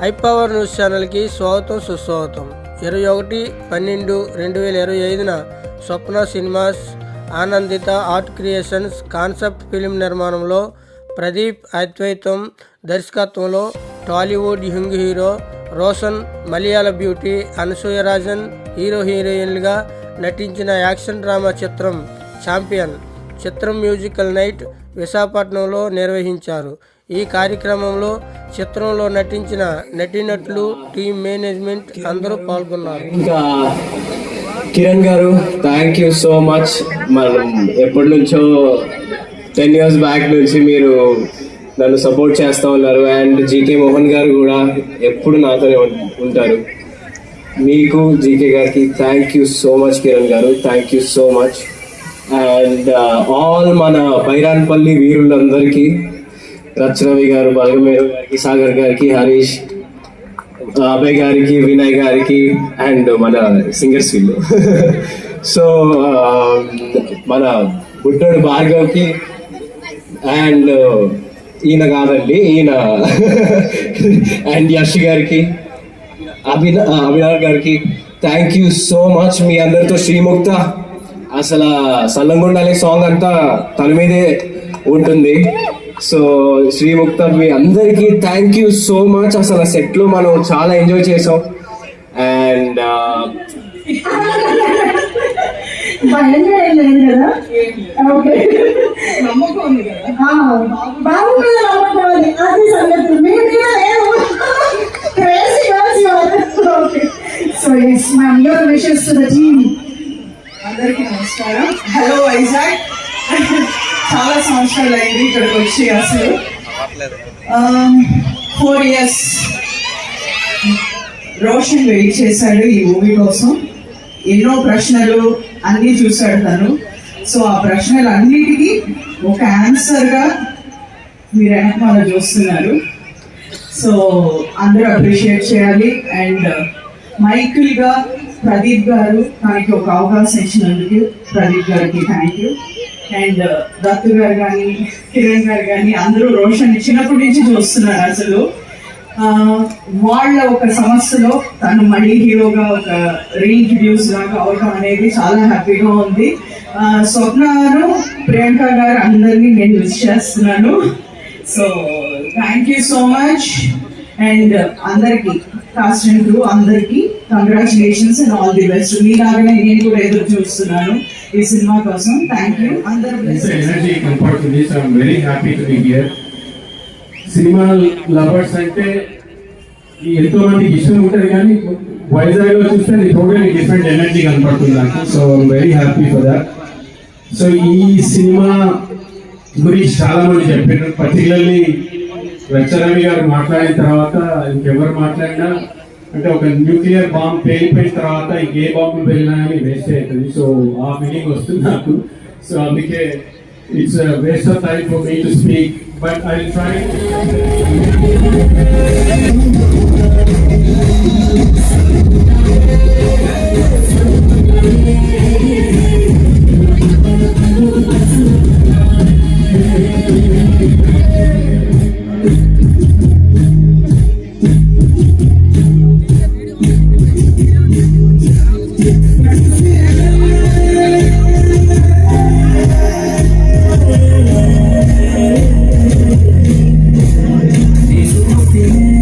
ఐపవర్ news ఛానల్కి స్వాగతం సుస్వాగతం. 21/12/2025 Swapna cinemas Anandita art creations concept film నిర్మాణంలో ప్రదీప్ అద్వైతం దర్శకత్వంలో Tollywood young hero Roshan, Malayala beauty Anasuya Rajan హీరోయిన్లుగా నటించిన యాక్షన్ డ్రామా చిత్రం ఛాంపియన్ చిత్రం మ్యూజికల్ నైట్ విశాఖపట్నంలో నిర్వహించారు. ఈ కార్యక్రమంలో చిత్రంలో నటించిన నటీనటులు, టీం మేనేజ్మెంట్ అందరూ పాల్గొన్నారు. ఇంకా Kiran garu, thank you so much. మనం ఎప్పటి నుంచో 10 years బ్యాక్ నుంచి మీరు నన్ను సపోర్ట్ చేస్తూ ఉన్నారు. అండ్ జీకే మోహన్ గారు కూడా ఎప్పుడు నాతోనే ఉంటారు. మీకు జీకే గారికి thank you so much. Kiran garu, thank you so much. And all మన బైరాన్పల్లి వీరులందరికీ, రచరవి గారు, బలగమేరు గారికి, సాగర్ గారికి, హరీష్, అభయ్ గారికి, వినయ్ గారికి అండ్ మన సింగర్స్ వీళ్ళు. సో మన బుడ్డోడు భార్గవ్కి అండ్ ఈయన కాదండి ఈయన అండ్ యష్ గారికి, అభినవ్ గారికి థ్యాంక్ యూ సో మచ్. మీ అందరితో శ్రీముక్త అసలు సల్లంగుండాలి సాంగ్ అంతా తన మీదే ఉంటుంది. సో శ్రీముక్త మీ అందరికీ థ్యాంక్ యూ సో మచ్. అసలు సెట్లో మనం చాలా ఎంజాయ్ చేసాం. అండ్ అందరికీ నమస్కారం. హలో వైజాగ్. చాలా సంవత్సరాలు అయింది ఇక్కడికి వచ్చి. అసలు 4 years రోషన్ వెయిట్ చేశాడు ఈ మూవీ కోసం. ఎన్నో ప్రశ్నలు అన్నీ చూశాడు తను. సో ఆ ప్రశ్నలు అన్నిటికీ ఒక ఆన్సర్గా మీరు వెనకమాల చూస్తున్నారు. సో అందరూ అప్రిషియేట్ చేయాలి. అండ్ మైకిల్గా ప్రదీప్ గారు మనకి ఒక అవకాశం ఇచ్చినందుకు ప్రదీప్ గారికి థ్యాంక్ యూ. అండ్ దత్తు గారు కానీ, కిరణ్ గారు కానీ అందరూ రోషన్ చిన్నప్పటి నుంచి చూస్తున్నారు. అసలు వాళ్ళ ఒక సమస్యలో తను మళ్ళీ హీరోగా ఒక రీఇంట్రడ్యూస్ లాగా అవడం అనేది చాలా హ్యాపీగా ఉంది. స్వప్నను, ప్రియాంక గారు అందరినీ నేను విష్ చేస్తున్నాను. So thank you so much. And అందరికీ కాస్ట్ అండ్ క్రూ అందరికీ congratulations and all the best. మీలాగానే నేను కూడా ఎదురు చూస్తున్నాను ఈ సినిమా కోసం. Thank you. అందరూ సినిమా లవర్స్ అంటే ఎంతో మందికి ఇష్టం ఉంటుంది, కానీ వైజాగ్ లో చూస్తే టోటల్ డిఫరెంట్ ఎనర్జీ కనపడుతుంది నాకు. So very happy for that. So ఈ సినిమా గురించి చాలా మంది చెప్పారు. పర్టికులర్లీ రచరవి గారు మాట్లాడిన తర్వాత ఇంకెవరు మాట్లాడినా అంటే ఒక న్యూక్లియర్ బాంబ్ పేలిపోయిన తర్వాత ఇంకే బాంబు వెళ్ళినా కానీ వేస్ట్ అవుతుంది. సో ఆ ఫీలింగ్ వస్తుంది నాకు. సో అందుకే it's waste of time for me to speak, but I will try. Yeah.